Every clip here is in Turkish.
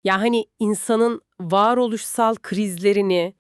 Ya hani insanın varoluşsal krizlerini,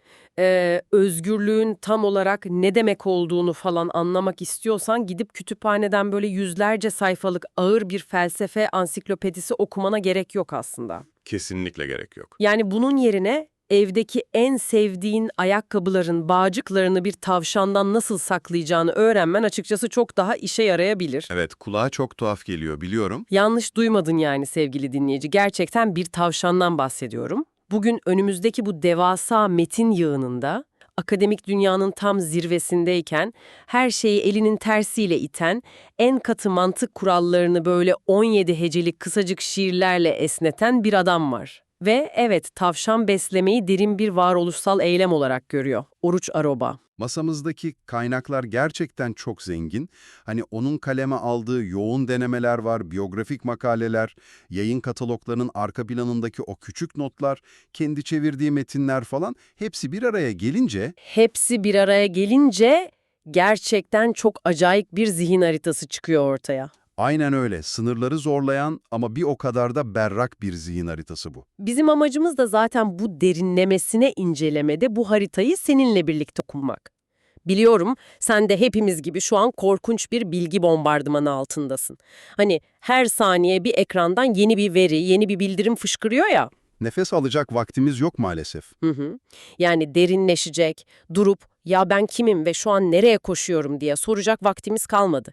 özgürlüğün tam olarak ne demek olduğunu falan anlamak istiyorsan gidip kütüphaneden böyle yüzlerce sayfalık ağır bir felsefe ansiklopedisi okumana gerek yok aslında. Kesinlikle gerek yok. Yani bunun yerine evdeki en sevdiğin ayakkabıların bağcıklarını bir tavşandan nasıl saklayacağını öğrenmen açıkçası çok daha işe yarayabilir. Evet, kulağa çok tuhaf geliyor biliyorum. Yanlış duymadın yani sevgili dinleyici. Gerçekten bir tavşandan bahsediyorum. Bugün önümüzdeki bu devasa metin yığınında, akademik dünyanın tam zirvesindeyken, her şeyi elinin tersiyle iten, en katı mantık kurallarını böyle 17 hecelik kısacık şiirlerle esneten bir adam var. Ve evet, tavşan beslemeyi derin bir varoluşsal eylem olarak görüyor. Oruç Aroba. Masamızdaki kaynaklar gerçekten çok zengin. Hani onun kaleme aldığı yoğun denemeler var, biyografik makaleler, yayın kataloglarının arka planındaki o küçük notlar, kendi çevirdiği metinler falan hepsi bir araya gelince Hepsi bir araya gelince gerçekten çok acayip bir zihin haritası çıkıyor ortaya. aynen öyle sınırları zorlayan ama bir o kadar da berrak bir zihin haritası bu. Bizim amacımız da zaten bu derinlemesine incelemede bu haritayı seninle birlikte kurmak. Biliyorum, sen de hepimiz gibi şu an korkunç bir bilgi bombardımanı altındasın. Hani her saniye bir ekrandan yeni bir veri, yeni bir bildirim fışkırıyor ya. Nefes alacak vaktimiz yok maalesef. Hı hı. Yani derinleşecek, durup ya ben kimim ve şu an nereye koşuyorum diye soracak vaktimiz kalmadı.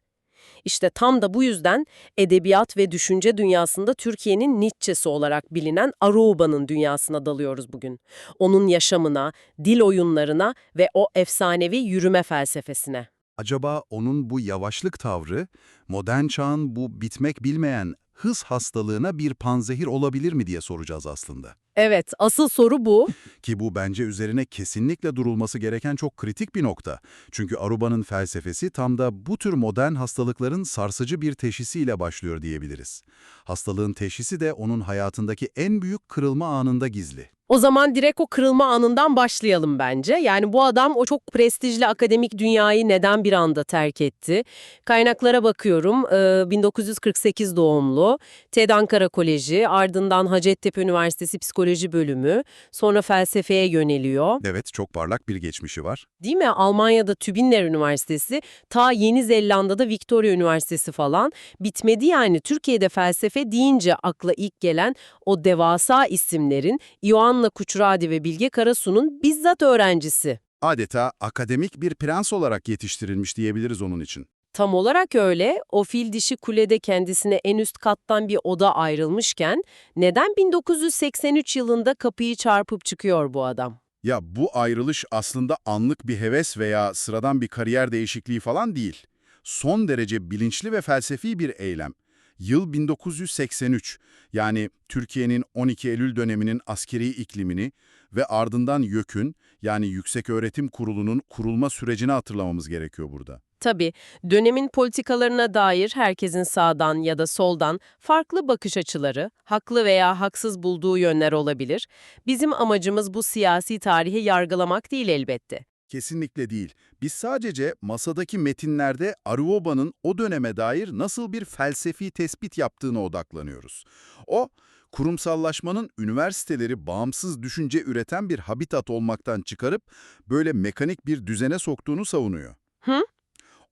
İşte tam da bu yüzden edebiyat ve düşünce dünyasında Türkiye'nin Nietzsche'si olarak bilinen Aruba'nın dünyasına dalıyoruz bugün. Onun yaşamına, dil oyunlarına ve o efsanevi yürüme felsefesine. Acaba onun bu yavaşlık tavrı, modern çağın bu bitmek bilmeyen hız hastalığına bir panzehir olabilir mi diye soracağız aslında. Evet, asıl soru bu. Ki bu bence üzerine kesinlikle durulması gereken çok kritik bir nokta. Çünkü Aruba'nın felsefesi tam da bu tür modern hastalıkların sarsıcı bir teşhisiyle başlıyor diyebiliriz. Hastalığın teşhisi de onun hayatındaki en büyük kırılma anında gizli. O zaman direkt o kırılma anından başlayalım bence. Yani bu adam o çok prestijli akademik dünyayı neden bir anda terk etti? Kaynaklara bakıyorum. 1948 doğumlu, TED Ankara Koleji, ardından Hacettepe Üniversitesi Psikoloji Bölümü, sonra felsefeye yöneliyor. Evet, çok parlak bir geçmişi var. Değil mi? Almanya'da Tübingen Üniversitesi, ta Yeni Zelanda'da Victoria Üniversitesi falan. Bitmedi yani. Türkiye'de felsefe deyince akla ilk gelen o devasa isimlerin Ioanna Kuçradi ve Bilge Karasu'nun bizzat öğrencisi. Adeta akademik bir prens olarak yetiştirilmiş diyebiliriz onun için. Tam olarak öyle. O fil dişi kulede kendisine en üst kattan bir oda ayrılmışken neden 1983 yılında kapıyı çarpıp çıkıyor bu adam? Ya bu ayrılış aslında anlık bir heves veya sıradan bir kariyer değişikliği falan değil. Son derece bilinçli ve felsefi bir eylem. Yıl 1983, yani Türkiye'nin 12 Eylül döneminin askeri iklimini ve ardından YÖK'ün, yani Yükseköğretim Kurulu'nun kurulma sürecini hatırlamamız gerekiyor burada. Tabii, dönemin politikalarına dair herkesin sağdan ya da soldan farklı bakış açıları, haklı veya haksız bulduğu yönler olabilir. Bizim amacımız bu siyasi tarihi yargılamak değil elbette. Kesinlikle değil. Biz sadece masadaki metinlerde Aruba'nın o döneme dair nasıl bir felsefi tespit yaptığına odaklanıyoruz. O, kurumsallaşmanın üniversiteleri bağımsız düşünce üreten bir habitat olmaktan çıkarıp böyle mekanik bir düzene soktuğunu savunuyor. Hı?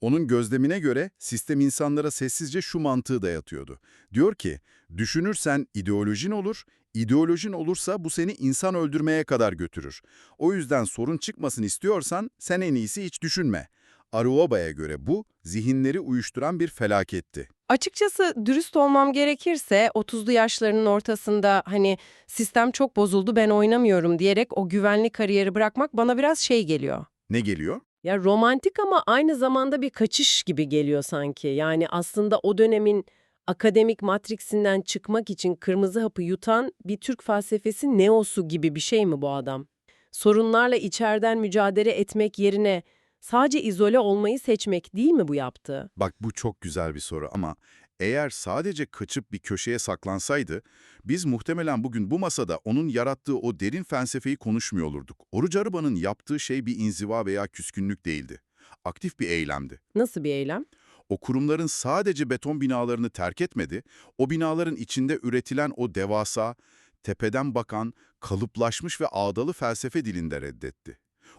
Onun gözlemine göre sistem insanlara sessizce şu mantığı dayatıyordu. Diyor ki, düşünürsen ideolojin olur, ideolojin olursa bu seni insan öldürmeye kadar götürür. O yüzden sorun çıkmasın istiyorsan sen en iyisi hiç düşünme. Aruoba'ya göre bu, zihinleri uyuşturan bir felaketti. Açıkçası dürüst olmam gerekirse 30'lu yaşlarının ortasında hani sistem çok bozuldu ben oynamıyorum diyerek o güvenli kariyeri bırakmak bana biraz şey geliyor. Ne geliyor? Ya romantik ama aynı zamanda bir kaçış gibi geliyor sanki. Yani aslında o dönemin akademik matriksinden çıkmak için kırmızı hapı yutan bir Türk felsefesi neosu gibi bir şey mi bu adam? Sorunlarla içeriden mücadele etmek yerine sadece izole olmayı seçmek değil mi bu yaptığı? Bak bu çok güzel bir soru ama eğer sadece kaçıp bir köşeye saklansaydı, biz muhtemelen bugün bu masada onun yarattığı o derin felsefeyi konuşmuyor olurduk. Oruç Arıba'nın yaptığı şey bir inziva veya küskünlük değildi. Aktif bir eylemdi. Nasıl bir eylem? O kurumların sadece beton binalarını terk etmedi, o binaların içinde üretilen o devasa, tepeden bakan, kalıplaşmış ve ağdalı felsefe dilinde reddetti.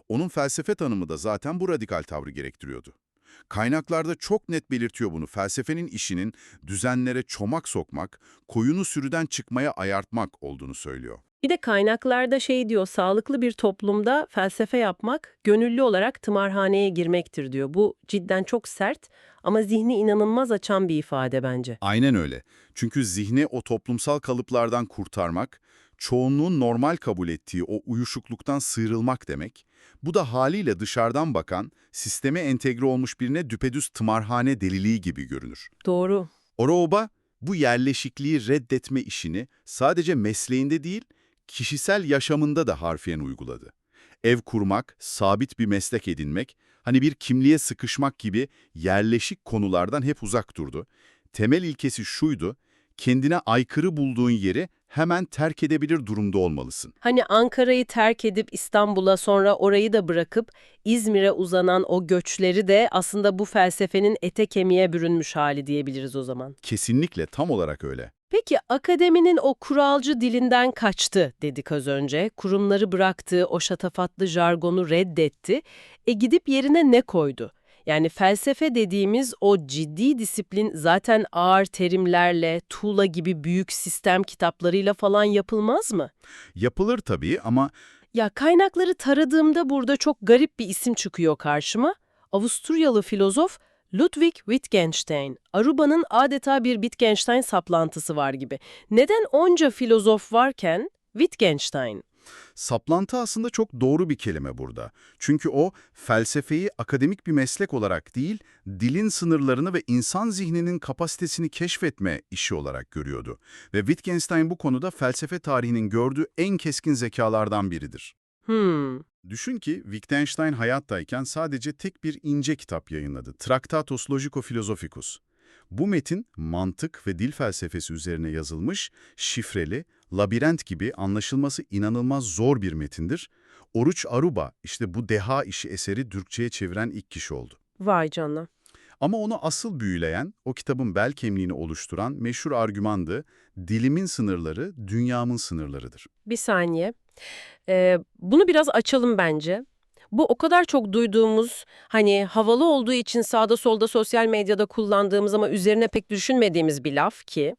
Onun felsefe tanımı da zaten bu radikal tavrı gerektiriyordu. Kaynaklarda çok net belirtiyor bunu. Felsefenin işinin düzenlere çomak sokmak, koyunu sürüden çıkmaya ayartmak olduğunu söylüyor. Bir de kaynaklarda şey diyor, sağlıklı bir toplumda felsefe yapmak, gönüllü olarak tımarhaneye girmektir diyor. Bu cidden çok sert ama zihni inanılmaz açan bir ifade bence. Aynen öyle. Çünkü zihni o toplumsal kalıplardan kurtarmak, çoğunluğun normal kabul ettiği o uyuşukluktan sıyrılmak demek. Bu da haliyle dışarıdan bakan, sisteme entegre olmuş birine düpedüz tımarhane deliliği gibi görünür. Doğru. Oroba bu yerleşikliği reddetme işini sadece mesleğinde değil, kişisel yaşamında da harfiyen uyguladı. Ev kurmak, sabit bir meslek edinmek, hani bir kimliğe sıkışmak gibi yerleşik konulardan hep uzak durdu. Temel ilkesi şuydu, kendine aykırı bulduğun yeri hemen terk edebilir durumda olmalısın. Hani Ankara'yı terk edip İstanbul'a, sonra orayı da bırakıp İzmir'e uzanan o göçleri de aslında bu felsefenin ete kemiğe bürünmüş hali diyebiliriz o zaman. Kesinlikle tam olarak öyle. Peki akademinin o kuralcı dilinden kaçtı dedik az önce. Kurumları bıraktı, o şatafatlı jargonu reddetti. Gidip yerine ne koydu? Yani felsefe dediğimiz o ciddi disiplin zaten ağır terimlerle, tuğla gibi büyük sistem kitaplarıyla falan yapılmaz mı? Yapılır tabii ama Ya kaynakları taradığımda burada çok garip bir isim çıkıyor karşıma. Avusturyalı filozof Ludwig Wittgenstein. Aruba'nın adeta bir Wittgenstein saplantısı var gibi. Neden onca filozof varken Wittgenstein? saplantı aslında çok doğru bir kelime burada. Çünkü o, felsefeyi akademik bir meslek olarak değil, dilin sınırlarını ve insan zihninin kapasitesini keşfetme işi olarak görüyordu. Ve Wittgenstein bu konuda felsefe tarihinin gördüğü en keskin zekalardan biridir. Düşün ki Wittgenstein hayattayken sadece tek bir ince kitap yayınladı. Tractatus Logico-Philosophicus. Bu metin mantık ve dil felsefesi üzerine yazılmış, şifreli, labirent gibi anlaşılması inanılmaz zor bir metindir. Oruç Aruba işte bu deha işi eseri Türkçe'ye çeviren ilk kişi oldu. Vay canına. Ama onu asıl büyüleyen, o kitabın bel kemiğini oluşturan meşhur argümandı, dilimin sınırları, dünyamın sınırlarıdır. Bir saniye. Bunu biraz açalım bence. Bu o kadar çok duyduğumuz, hani havalı olduğu için sağda solda sosyal medyada kullandığımız ama üzerine pek düşünmediğimiz bir laf ki,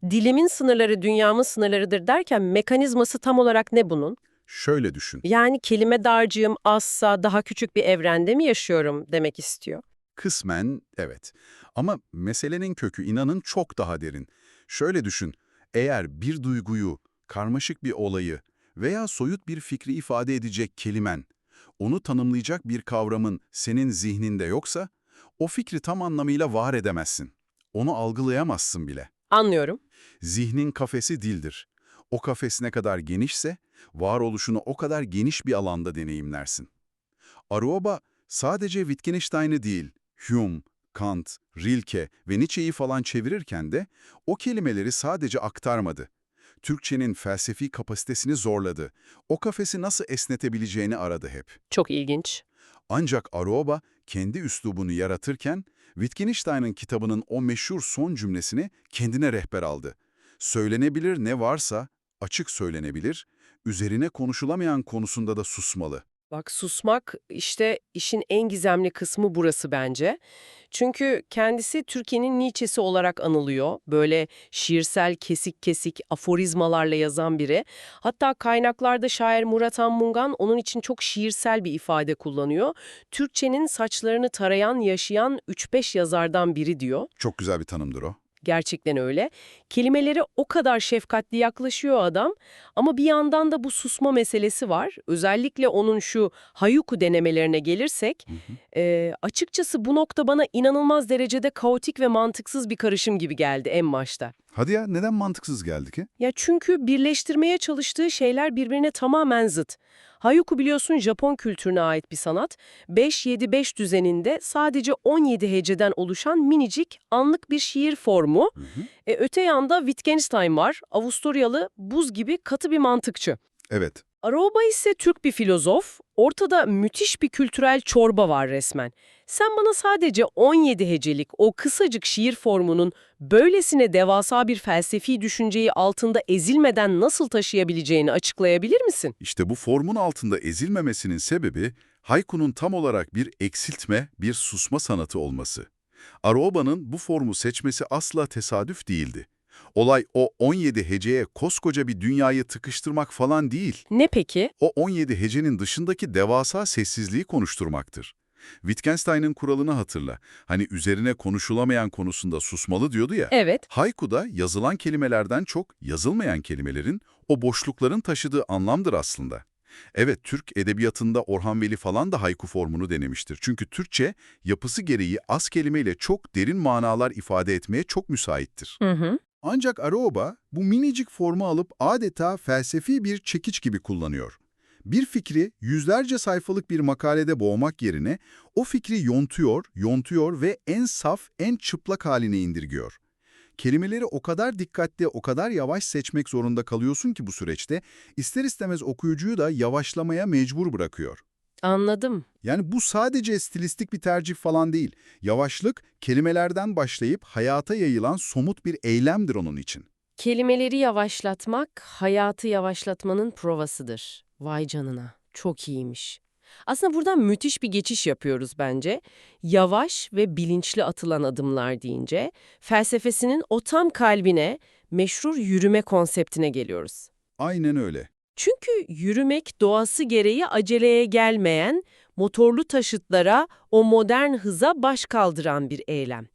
dilimin sınırları dünyamın sınırlarıdır derken mekanizması tam olarak ne bunun? Şöyle düşün. Yani kelime dağarcığım azsa daha küçük bir evrende mi yaşıyorum demek istiyor. Kısmen evet. Ama meselenin kökü inanın çok daha derin. Şöyle düşün, eğer bir duyguyu, karmaşık bir olayı veya soyut bir fikri ifade edecek kelimen, onu tanımlayacak bir kavramın senin zihninde yoksa, o fikri tam anlamıyla var edemezsin. Onu algılayamazsın bile. Anlıyorum. Zihnin kafesi dildir. O kafes ne kadar genişse, varoluşunu o kadar geniş bir alanda deneyimlersin. Aruoba sadece Wittgenstein'i değil, Hume, Kant, Rilke ve Nietzsche'yi falan çevirirken de o kelimeleri sadece aktarmadı. Türkçenin felsefi kapasitesini zorladı. O kafesi nasıl esnetebileceğini aradı hep. Çok ilginç. Ancak Aruoba kendi üslubunu yaratırken Wittgenstein'ın kitabının o meşhur son cümlesini kendine rehber aldı. Söylenebilir ne varsa açık söylenebilir, üzerine konuşulamayan konusunda da susmalı. Bak susmak işte işin en gizemli kısmı burası bence. Çünkü kendisi Türkiye'nin Nietzsche'si olarak anılıyor. Böyle şiirsel kesik kesik aforizmalarla yazan biri. Hatta kaynaklarda şair Murat Anmungan onun için çok şiirsel bir ifade kullanıyor. Türkçenin saçlarını tarayan, yaşayan 3-5 yazardan biri diyor. Çok güzel bir tanımdır o. Gerçekten öyle. Kelimelere o kadar şefkatli yaklaşıyor adam ama bir yandan da bu susma meselesi var. Özellikle onun şu Hayuku denemelerine gelirsek, açıkçası bu nokta bana inanılmaz derecede kaotik ve mantıksız bir karışım gibi geldi en başta. Hadi ya, neden mantıksız geldi ki? Ya çünkü birleştirmeye çalıştığı şeyler birbirine tamamen zıt. Hayuku biliyorsun Japon kültürüne ait bir sanat. 5-7-5 düzeninde sadece 17 heceden oluşan minicik anlık bir şiir formu. Öte yanda Wittgenstein var, Avusturyalı buz gibi katı bir mantıkçı. Evet. Aruoba ise Türk bir filozof. Ortada müthiş bir kültürel çorba var resmen. Sen bana sadece 17 hecelik o kısacık şiir formunun böylesine devasa bir felsefi düşünceyi altında ezilmeden nasıl taşıyabileceğini açıklayabilir misin? İşte bu formun altında ezilmemesinin sebebi, haikunun tam olarak bir eksiltme, bir susma sanatı olması. Aroba'nın bu formu seçmesi asla tesadüf değildi. Olay o 17 heceye koskoca bir dünyayı tıkıştırmak falan değil. Ne peki? O 17 hecenin dışındaki devasa sessizliği konuşturmaktır. Wittgenstein'ın kuralını hatırla. Hani üzerine konuşulamayan konusunda susmalı diyordu ya. Evet. Haiku'da yazılan kelimelerden çok yazılmayan kelimelerin, o boşlukların taşıdığı anlamdır aslında. Evet, Türk edebiyatında Orhan Veli falan da haiku formunu denemiştir. Çünkü Türkçe yapısı gereği az kelimeyle çok derin manalar ifade etmeye çok müsaittir. Hı hı. Ancak Aroba bu minicik formu alıp adeta felsefi bir çekiç gibi kullanıyor. Bir fikri yüzlerce sayfalık bir makalede boğmak yerine o fikri yontuyor ve en saf, en çıplak haline indirgiyor. Kelimeleri o kadar dikkatli, o kadar yavaş seçmek zorunda kalıyorsun ki bu süreçte, ister istemez okuyucuyu da yavaşlamaya mecbur bırakıyor. Anladım. Yani bu sadece stilistik bir tercih falan değil. Yavaşlık, kelimelerden başlayıp hayata yayılan somut bir eylemdir onun için. Kelimeleri yavaşlatmak, hayatı yavaşlatmanın provasıdır. Vay canına, çok iyiymiş. Aslında buradan müthiş bir geçiş yapıyoruz bence. Yavaş ve bilinçli atılan adımlar deyince, felsefesinin o tam kalbine, meşhur yürüme konseptine geliyoruz. Aynen öyle. Çünkü yürümek doğası gereği aceleye gelmeyen, motorlu taşıtlara, o modern hıza baş kaldıran bir eylem.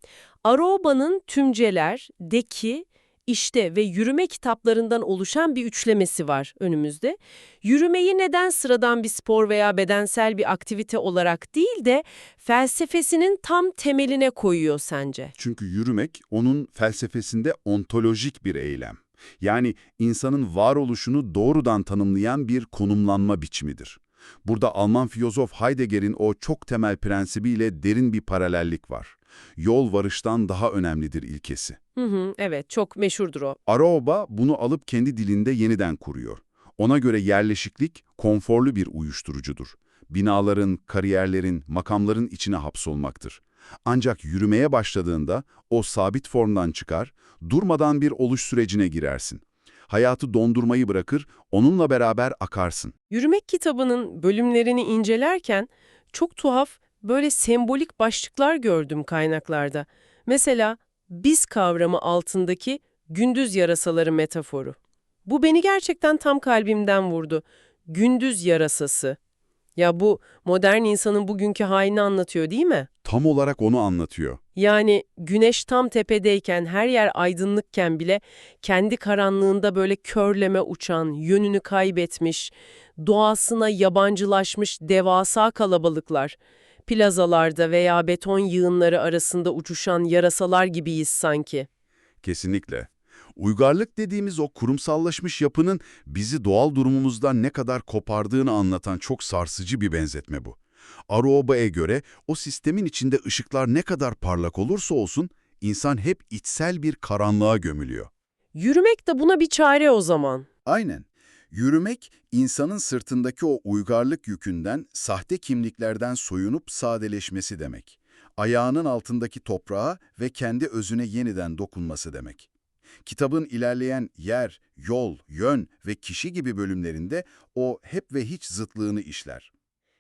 Aroba'nın tümceler, deki, işte ve yürüme kitaplarından oluşan bir üçlemesi var önümüzde. Yürümeyi neden sıradan bir spor veya bedensel bir aktivite olarak değil de felsefesinin tam temeline koyuyor sence? Çünkü yürümek onun felsefesinde ontolojik bir eylem. Yani insanın varoluşunu doğrudan tanımlayan bir konumlanma biçimidir. Burada Alman filozof Heidegger'in o çok temel prensibiyle derin bir paralellik var. Yol varıştan daha önemlidir ilkesi. Evet, çok meşhurdur o. Aroba bunu alıp kendi dilinde yeniden kuruyor. Ona göre yerleşiklik konforlu bir uyuşturucudur. Binaların, kariyerlerin, makamların içine hapsolmaktır. Ancak yürümeye başladığında o sabit formdan çıkar, durmadan bir oluş sürecine girersin. Hayatı dondurmayı bırakır, onunla beraber akarsın. Yürümek kitabının bölümlerini incelerken çok tuhaf böyle sembolik başlıklar gördüm kaynaklarda. Mesela biz kavramı altındaki gündüz yarasaları metaforu. Bu beni gerçekten tam kalbimden vurdu. Gündüz yarasası. Ya bu modern insanın bugünkü halini anlatıyor değil mi? Tam olarak onu anlatıyor. Yani güneş tam tepedeyken, her yer aydınlıkken bile kendi karanlığında böyle körleme uçan, yönünü kaybetmiş, doğasına yabancılaşmış devasa kalabalıklar. Plazalarda veya beton yığınları arasında uçuşan yarasalar gibiyiz sanki. Kesinlikle. Uygarlık dediğimiz o kurumsallaşmış yapının bizi doğal durumumuzdan ne kadar kopardığını anlatan çok sarsıcı bir benzetme bu. Aroba'ya göre o sistemin içinde ışıklar ne kadar parlak olursa olsun insan hep içsel bir karanlığa gömülüyor. Yürümek de buna bir çare o zaman. Aynen. Yürümek, insanın sırtındaki o uygarlık yükünden, sahte kimliklerden soyunup sadeleşmesi demek. Ayağının altındaki toprağa ve kendi özüne yeniden dokunması demek. Kitabın ilerleyen yer, yol, yön ve kişi gibi bölümlerinde o hep ve hiç zıtlığını işler.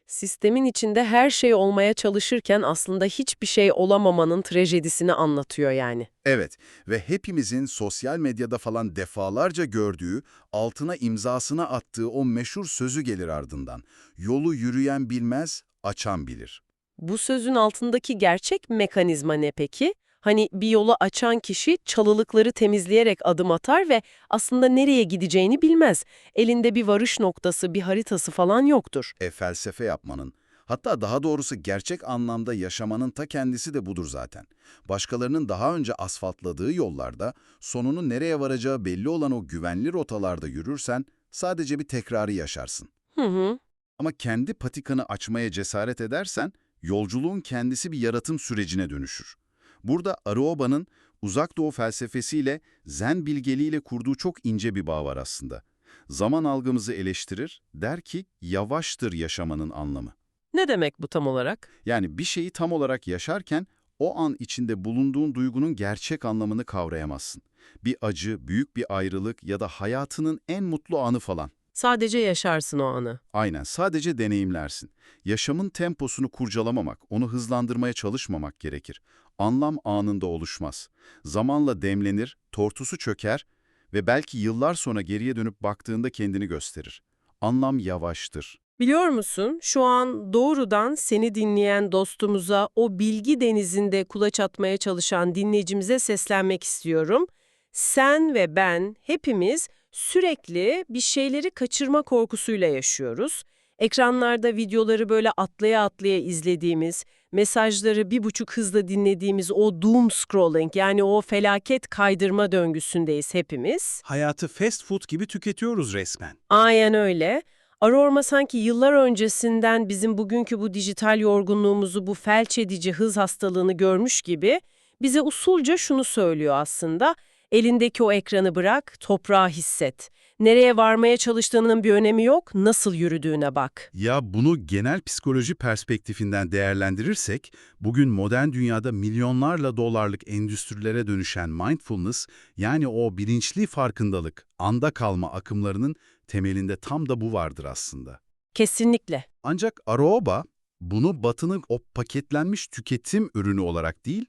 Sistemin içinde her şey olmaya çalışırken aslında hiçbir şey olamamanın trajedisini anlatıyor yani. Evet ve hepimizin sosyal medyada falan defalarca gördüğü, altına imzasını attığı o meşhur sözü gelir ardından. Yolu yürüyen bilmez, açan bilir. Bu sözün altındaki gerçek mekanizma ne peki? Hani bir yolu açan kişi çalılıkları temizleyerek adım atar ve aslında nereye gideceğini bilmez. Elinde bir varış noktası, bir haritası falan yoktur. Felsefe yapmanın, hatta daha doğrusu gerçek anlamda yaşamanın ta kendisi de budur zaten. Başkalarının daha önce asfaltladığı yollarda, sonunun nereye varacağı belli olan o güvenli rotalarda yürürsen, sadece bir tekrarı yaşarsın. Hı hı. Ama kendi patikanı açmaya cesaret edersen, yolculuğun kendisi bir yaratım sürecine dönüşür. Burada Aroba'nın Uzak Doğu felsefesiyle, Zen bilgeliğiyle kurduğu çok ince bir bağ var aslında. Zaman algımızı eleştirir, der ki yavaştır yaşamanın anlamı. Ne demek bu tam olarak? Yani bir şeyi tam olarak yaşarken o an içinde bulunduğun duygunun gerçek anlamını kavrayamazsın. Bir acı, büyük bir ayrılık ya da hayatının en mutlu anı falan. Sadece yaşarsın o anı. Aynen, sadece deneyimlersin. Yaşamın temposunu kurcalamamak, onu hızlandırmaya çalışmamak gerekir. Anlam anında oluşmaz. Zamanla demlenir, tortusu çöker ve belki yıllar sonra geriye dönüp baktığında kendini gösterir. Anlam yavaştır. Biliyor musun, şu an doğrudan seni dinleyen dostumuza, o bilgi denizinde kulaç atmaya çalışan dinleyicimize seslenmek istiyorum. Sen ve ben hepimiz sürekli bir şeyleri kaçırma korkusuyla yaşıyoruz. Ekranlarda videoları böyle atlaya atlaya izlediğimiz, mesajları 1,5 hızla dinlediğimiz o doom scrolling, yani o felaket kaydırma döngüsündeyiz hepimiz. Hayatı fast food gibi tüketiyoruz resmen. Aynen öyle. Arorma sanki yıllar öncesinden bizim bugünkü bu dijital yorgunluğumuzu, bu felç edici hız hastalığını görmüş gibi bize usulca şunu söylüyor aslında. Elindeki o ekranı bırak, toprağı hisset. Nereye varmaya çalıştığının bir önemi yok, nasıl yürüdüğüne bak. Ya bunu genel psikoloji perspektifinden değerlendirirsek, bugün modern dünyada milyonlarla dolarlık endüstrilere dönüşen mindfulness, yani o bilinçli farkındalık, anda kalma akımlarının temelinde tam da bu vardır aslında. Kesinlikle. Ancak Aroba bunu Batı'nın o paketlenmiş tüketim ürünü olarak değil,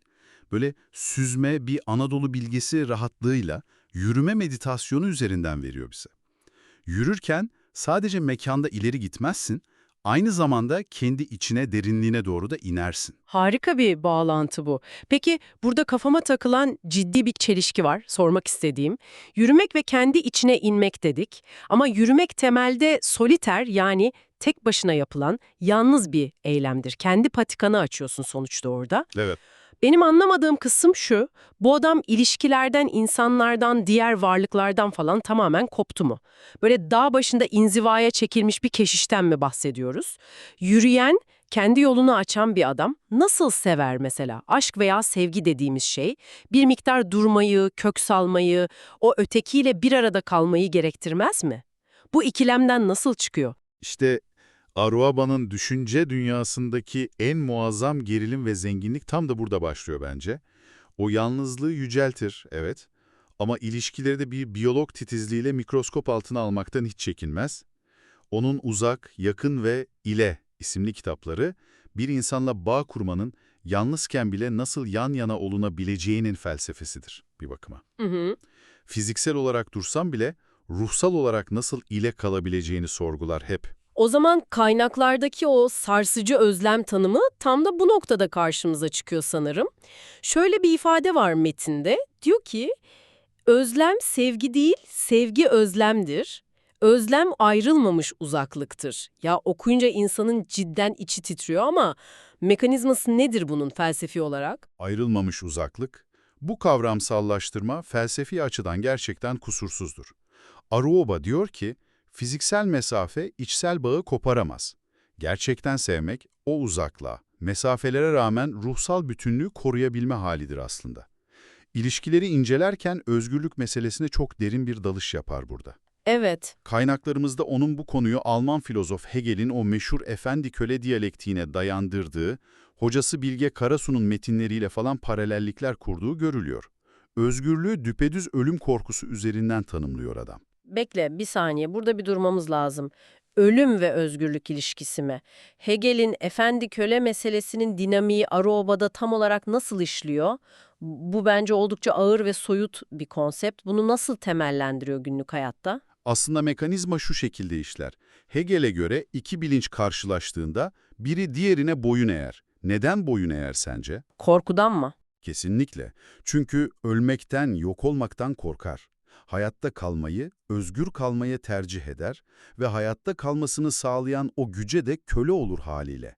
böyle süzme bir Anadolu bilgesi rahatlığıyla yürüme meditasyonu üzerinden veriyor bize. Yürürken sadece mekanda ileri gitmezsin, aynı zamanda kendi içine, derinliğine doğru da inersin. Harika bir bağlantı bu. Peki burada kafama takılan ciddi bir çelişki var, sormak istediğim. Yürümek ve kendi içine inmek dedik ama yürümek temelde soliter, yani tek başına yapılan yalnız bir eylemdir. Kendi patikanı açıyorsun sonuçta orada. Evet. Benim anlamadığım kısım şu, bu adam ilişkilerden, insanlardan, diğer varlıklardan falan tamamen koptu mu? Böyle dağ başında inzivaya çekilmiş bir keşişten mi bahsediyoruz? Yürüyen, kendi yolunu açan bir adam nasıl sever mesela? Aşk veya sevgi dediğimiz şey, bir miktar durmayı, kök salmayı, o ötekiyle bir arada kalmayı gerektirmez mi? Bu ikilemden nasıl çıkıyor? İşte Aruaba'nın düşünce dünyasındaki en muazzam gerilim ve zenginlik tam da burada başlıyor bence. O yalnızlığı yüceltir, evet. Ama ilişkileri de bir biyolog titizliğiyle mikroskop altına almaktan hiç çekinmez. Onun Uzak, Yakın ve İle isimli kitapları, bir insanla bağ kurmanın yalnızken bile nasıl yan yana olunabileceğinin felsefesidir bir bakıma. Hı hı. Fiziksel olarak dursam bile ruhsal olarak nasıl ile kalabileceğini sorgular hep. O zaman kaynaklardaki o sarsıcı özlem tanımı tam da bu noktada karşımıza çıkıyor sanırım. Şöyle bir ifade var metinde. Diyor ki, özlem sevgi değil, sevgi özlemdir. Özlem ayrılmamış uzaklıktır. Ya okuyunca insanın cidden içi titriyor ama mekanizması nedir bunun felsefi olarak? Ayrılmamış uzaklık, bu kavramsallaştırma felsefi açıdan gerçekten kusursuzdur. Aruoba diyor ki, fiziksel mesafe içsel bağı koparamaz. Gerçekten sevmek, o uzaklığa, mesafelere rağmen ruhsal bütünlüğü koruyabilme halidir aslında. İlişkileri incelerken özgürlük meselesine çok derin bir dalış yapar burada. Evet. Kaynaklarımızda onun bu konuyu Alman filozof Hegel'in o meşhur efendi-köle diyalektiğine dayandırdığı, hocası Bilge Karasu'nun metinleriyle falan paralellikler kurduğu görülüyor. Özgürlüğü düpedüz ölüm korkusu üzerinden tanımlıyor adam. Bekle bir saniye, burada bir durmamız lazım. Ölüm ve özgürlük ilişkisi mi? Hegel'in efendi-köle meselesinin dinamiği Aruoba'da tam olarak nasıl işliyor? Bu bence oldukça ağır ve soyut bir konsept. Bunu nasıl temellendiriyor günlük hayatta? Aslında mekanizma şu şekilde işler. Hegel'e göre iki bilinç karşılaştığında biri diğerine boyun eğer. Neden boyun eğer sence? Korkudan mı? Kesinlikle. Çünkü ölmekten, yok olmaktan korkar. Hayatta kalmayı, özgür kalmayı tercih eder ve hayatta kalmasını sağlayan o güce de köle olur haliyle.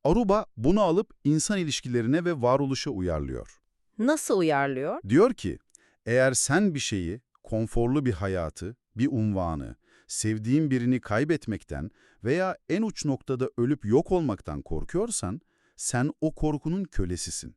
Aruba bunu alıp insan ilişkilerine ve varoluşa uyarlıyor. Nasıl uyarlıyor? Diyor ki, eğer sen bir şeyi, konforlu bir hayatı, bir unvanı, sevdiğin birini kaybetmekten veya en uç noktada ölüp yok olmaktan korkuyorsan, sen o korkunun kölesisin.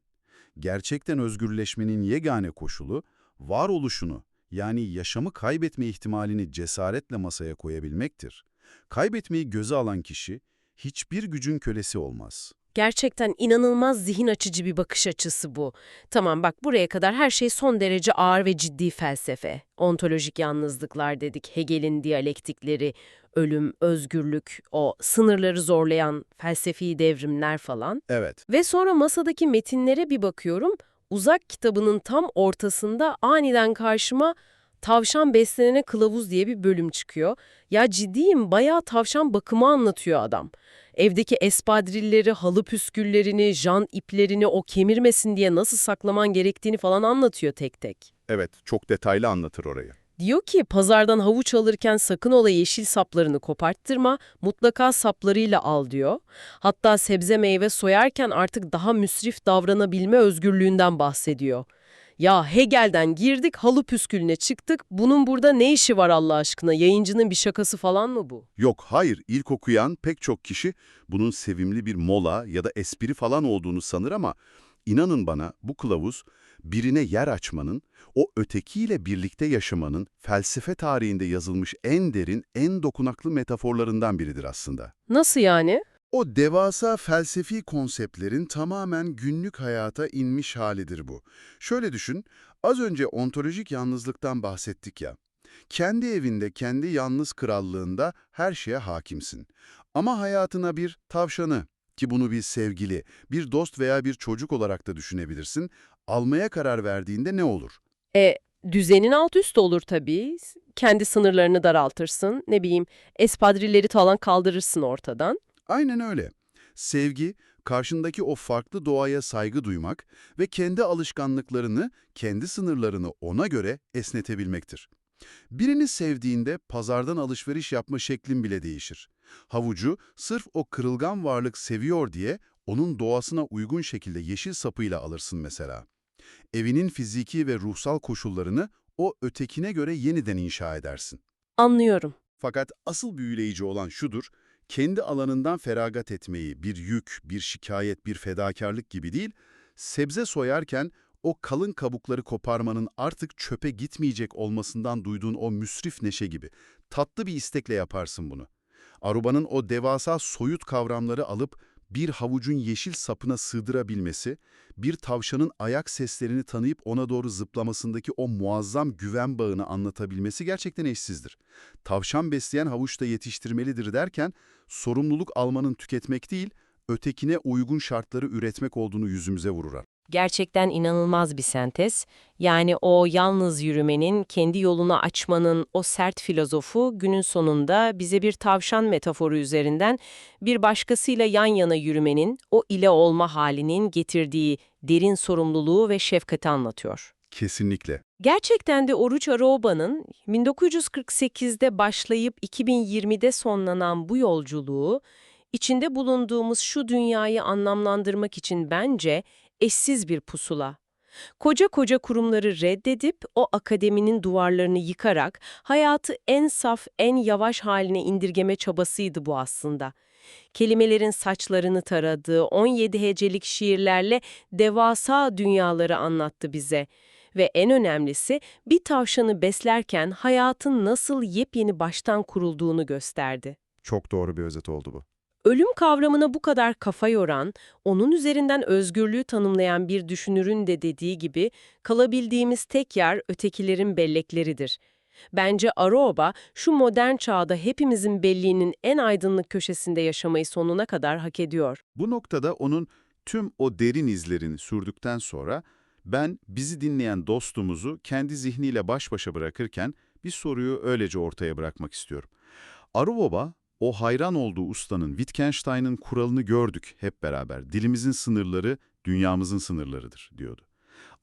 Gerçekten özgürleşmenin yegane koşulu, varoluşunu, yani yaşamı kaybetme ihtimalini cesaretle masaya koyabilmektir. Kaybetmeyi göze alan kişi, hiçbir gücün kölesi olmaz. Gerçekten inanılmaz zihin açıcı bir bakış açısı bu. Tamam bak buraya kadar her şey son derece ağır ve ciddi felsefe. Ontolojik yalnızlıklar dedik, Hegel'in diyalektikleri, ölüm, özgürlük, o sınırları zorlayan felsefi devrimler falan. Evet, Ve sonra masadaki metinlere bir bakıyorum. Uzak kitabının tam ortasında aniden karşıma Tavşan Beslenene Kılavuz diye bir bölüm çıkıyor. Ya ciddiyim, bayağı tavşan bakımı anlatıyor adam. Evdeki espadrilleri, halı püsküllerini, jan iplerini o kemirmesin diye nasıl saklaman gerektiğini falan anlatıyor tek tek. evet, çok detaylı anlatır orayı. Diyor ki pazardan havuç alırken sakın ola yeşil saplarını koparttırma, mutlaka saplarıyla al diyor. Hatta sebze meyve soyarken artık daha müsrif davranabilme özgürlüğünden bahsediyor. Ya Hegel'den girdik halı püskülüne çıktık, bunun burada ne işi var Allah aşkına? Yayıncının bir şakası falan mı bu? Yok, hayır, ilk okuyan pek çok kişi bunun sevimli bir mola ya da espri falan olduğunu sanır ama inanın bana bu kılavuz birine yer açmanın, o ötekiyle birlikte yaşamanın felsefe tarihinde yazılmış en derin, en dokunaklı metaforlarından biridir aslında. Nasıl yani? O devasa felsefi konseptlerin tamamen günlük hayata inmiş halidir bu. Şöyle düşün, az önce ontolojik yalnızlıktan bahsettik ya. Kendi evinde, kendi yalnız krallığında her şeye hakimsin. Ama hayatına bir tavşanı, ki bunu bir sevgili, bir dost veya bir çocuk olarak da düşünebilirsin, almaya karar verdiğinde ne olur? Düzenin alt üst olur tabii. Kendi sınırlarını daraltırsın. Ne bileyim, espadrilleri falan kaldırırsın ortadan. Aynen öyle. Sevgi, karşındaki o farklı doğaya saygı duymak ve kendi alışkanlıklarını, kendi sınırlarını ona göre esnetebilmektir. Birini sevdiğinde pazardan alışveriş yapma şeklin bile değişir. Havucu sırf o kırılgan varlık seviyor diye onun doğasına uygun şekilde yeşil sapıyla alırsın mesela. Evinin fiziki ve ruhsal koşullarını o ötekine göre yeniden inşa edersin. Anlıyorum. Fakat asıl büyüleyici olan şudur, kendi alanından feragat etmeyi bir yük, bir şikayet, bir fedakarlık gibi değil, sebze soyarken o kalın kabukları koparmanın artık çöpe gitmeyecek olmasından duyduğun o müsrif neşe gibi tatlı bir istekle yaparsın bunu. Aruba'nın o devasa soyut kavramları alıp bir havucun yeşil sapına sığdırabilmesi, bir tavşanın ayak seslerini tanıyıp ona doğru zıplamasındaki o muazzam güven bağını anlatabilmesi gerçekten eşsizdir. Tavşan besleyen havuçta yetiştirmelidir derken, sorumluluk almanın tüketmek değil, ötekine uygun şartları üretmek olduğunu yüzümüze vurur. Gerçekten inanılmaz bir sentez. Yani o yalnız yürümenin, kendi yolunu açmanın o sert filozofu günün sonunda bize bir tavşan metaforu üzerinden bir başkasıyla yan yana yürümenin, o ile olma halinin getirdiği derin sorumluluğu ve şefkati anlatıyor. Kesinlikle. Gerçekten de Oruç Aroba'nın 1948'de başlayıp 2020'de sonlanan bu yolculuğu, içinde bulunduğumuz şu dünyayı anlamlandırmak için bence eşsiz bir pusula. Koca koca kurumları reddedip o akademinin duvarlarını yıkarak hayatı en saf, en yavaş haline indirgeme çabasıydı bu aslında. Kelimelerin saçlarını taradığı 17 hecelik şiirlerle devasa dünyaları anlattı bize. Ve en önemlisi bir tavşanı beslerken hayatın nasıl yepyeni baştan kurulduğunu gösterdi. Çok doğru bir özet oldu bu. Ölüm kavramına bu kadar kafa yoran, onun üzerinden özgürlüğü tanımlayan bir düşünürün de dediği gibi kalabildiğimiz tek yer ötekilerin bellekleridir. Bence Aroba şu modern çağda hepimizin belliğinin en aydınlık köşesinde yaşamayı sonuna kadar hak ediyor. Bu noktada onun tüm o derin izlerini sürdükten sonra ben bizi dinleyen dostumuzu kendi zihniyle baş başa bırakırken bir soruyu öylece ortaya bırakmak istiyorum. Aruoba, o hayran olduğu ustanın Wittgenstein'ın kuralını gördük hep beraber. Dilimizin sınırları dünyamızın sınırlarıdır diyordu.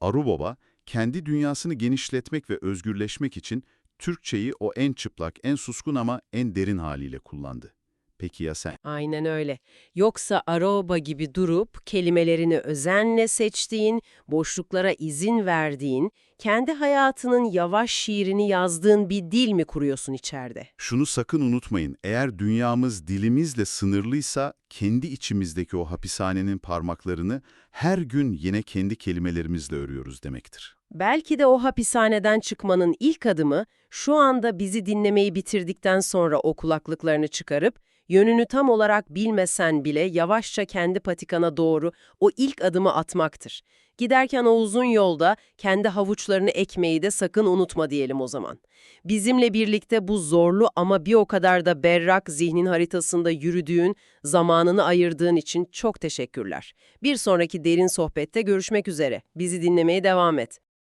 Aruoba, kendi dünyasını genişletmek ve özgürleşmek için Türkçeyi o en çıplak, en suskun ama en derin haliyle kullandı. Peki ya sen? Aynen öyle. Yoksa Aroba gibi durup kelimelerini özenle seçtiğin, boşluklara izin verdiğin, kendi hayatının yavaş şiirini yazdığın bir dil mi kuruyorsun içeride? Şunu sakın unutmayın, eğer dünyamız dilimizle sınırlıysa kendi içimizdeki o hapishanenin parmaklarını her gün yine kendi kelimelerimizle örüyoruz demektir. Belki de o hapishaneden çıkmanın ilk adımı şu anda bizi dinlemeyi bitirdikten sonra o kulaklıklarını çıkarıp Yönünü tam olarak bilmesen bile yavaşça kendi patikana doğru o ilk adımı atmaktır. Giderken o uzun yolda kendi havuçlarını ekmeyi de sakın unutma diyelim o zaman. Bizimle birlikte bu zorlu ama bir o kadar da berrak zihnin haritasında yürüdüğün, zamanını ayırdığın için çok teşekkürler. Bir sonraki derin sohbette görüşmek üzere. Bizi dinlemeye devam et.